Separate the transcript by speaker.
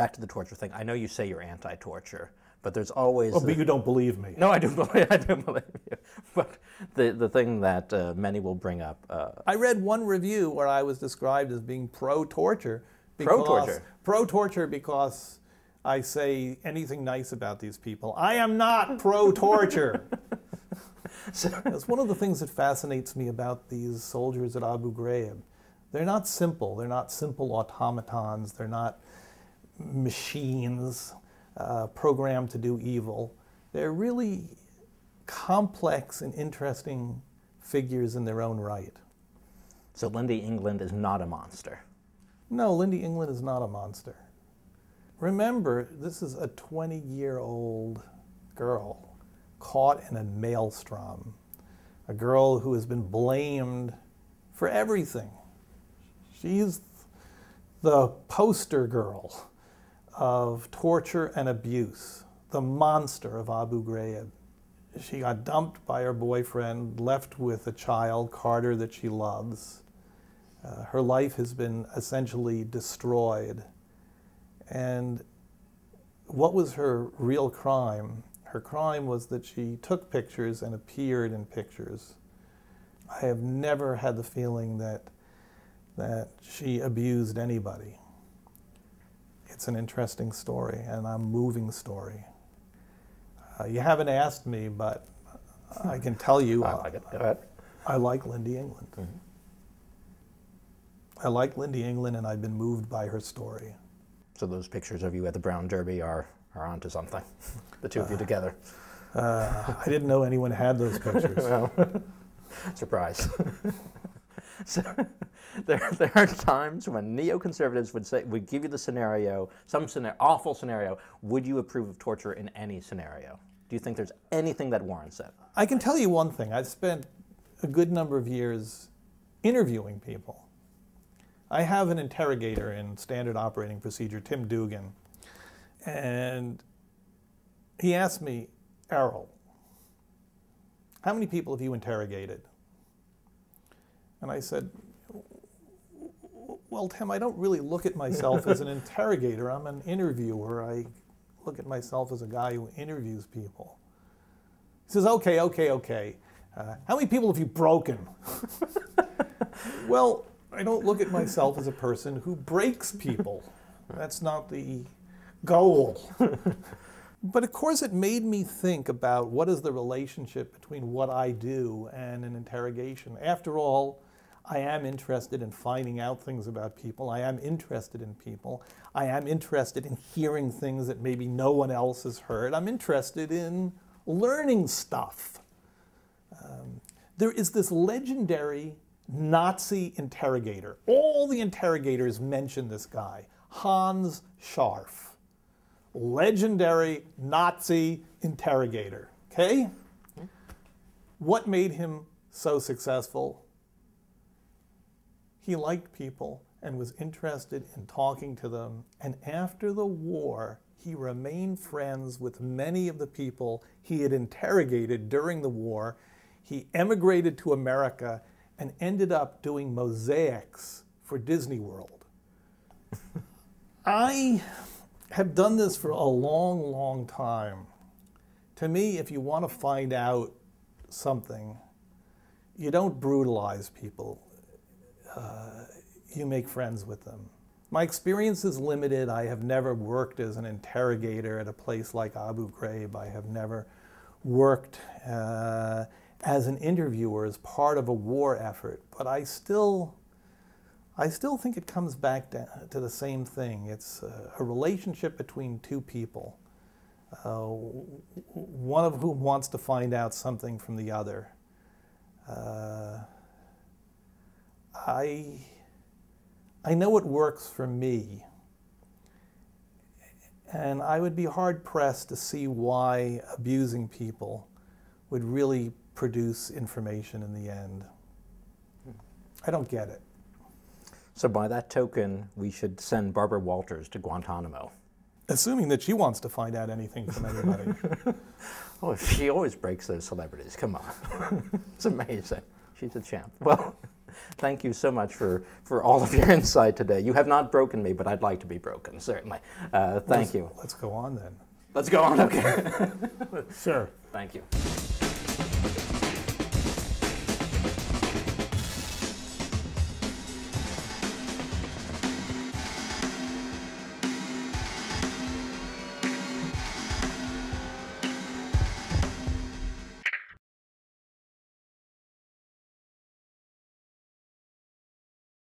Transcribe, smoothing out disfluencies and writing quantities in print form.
Speaker 1: back to the torture thing. I know you say you're anti-torture, but there's always...
Speaker 2: Oh, but you don't believe me.
Speaker 1: No, I do believe you. But the thing that many will bring up...
Speaker 2: I read one review where I was described as being pro-torture.
Speaker 1: Pro-torture?
Speaker 2: Pro-torture because I say anything nice about these people. I am not pro-torture. That's one of the things that fascinates me about these soldiers at Abu Ghraib. They're not simple. They're not simple automatons. They're not machines programmed to do evil. They're really complex and interesting figures in their own right.
Speaker 1: So Lynndie England is not a monster?
Speaker 2: No, Lynndie England is not a monster. Remember, this is a 20-year-old girl caught in a maelstrom, a girl who has been blamed for everything. She's the poster girl of torture and abuse, the monster of Abu Ghraib. She got dumped by her boyfriend, left with a child, Carter, that she loves. Her life has been essentially destroyed. And what was her real crime? Her crime was that she took pictures and appeared in pictures. I have never had the feeling that she abused anybody. It's an interesting story and a moving story. You haven't asked me, but I can tell you
Speaker 1: I like it. Go ahead.
Speaker 2: I like Lynndie England.
Speaker 1: Mm-hmm.
Speaker 2: I like Lynndie England, and I've been moved by her story.
Speaker 1: So those pictures of you at the Brown Derby are onto something, the two of you together.
Speaker 2: I didn't know anyone had those pictures.
Speaker 1: Well, surprise. So, there are times when neoconservatives would give you the scenario, awful scenario. Would you approve of torture in any scenario? Do you think there's anything that warrants it?
Speaker 2: I can tell you one thing. I've spent a good number of years interviewing people. I have an interrogator in standard operating procedure, Tim Dugan, and he asked me, Errol, how many people have you interrogated? And I said, well, Tim, I don't really look at myself as an interrogator. I'm an interviewer. I look at myself as a guy who interviews people. He says, okay. How many people have you broken? Well, I don't look at myself as a person who breaks people. That's not the goal. But of course it made me think about what is the relationship between what I do and an interrogation. After all, I am interested in finding out things about people. I am interested in people. I am interested in hearing things that maybe no one else has heard. I'm interested in learning stuff. There is this legendary Nazi interrogator. All the interrogators mention this guy, Hans Scharf. Legendary Nazi interrogator, okay? What made him so successful? He liked people and was interested in talking to them, and after the war, he remained friends with many of the people he had interrogated during the war. He emigrated to America and ended up doing mosaics for Disney World. I have done this for a long, long time. To me, if you want to find out something, you don't brutalize people. You make friends with them. My experience is limited. I have never worked as an interrogator at a place like Abu Ghraib. I have never worked as an interviewer, as part of a war effort. But I still think it comes back to the same thing. It's a relationship between two people, one of whom wants to find out something from the other. I know it works for me, and I would be hard-pressed to see why abusing people would really produce information in the end. I don't get it.
Speaker 1: So by that token, we should send Barbara Walters to Guantanamo.
Speaker 2: Assuming that she wants to find out anything from anybody.
Speaker 1: Oh, she always breaks those celebrities. Come on. It's amazing. She's a champ. Well, Thank you so much for all of your insight today. You have not broken me, but I'd like to be broken, certainly. Thank you.
Speaker 2: Let's go on then.
Speaker 1: Let's go on, okay.
Speaker 2: Sure.
Speaker 1: Thank you.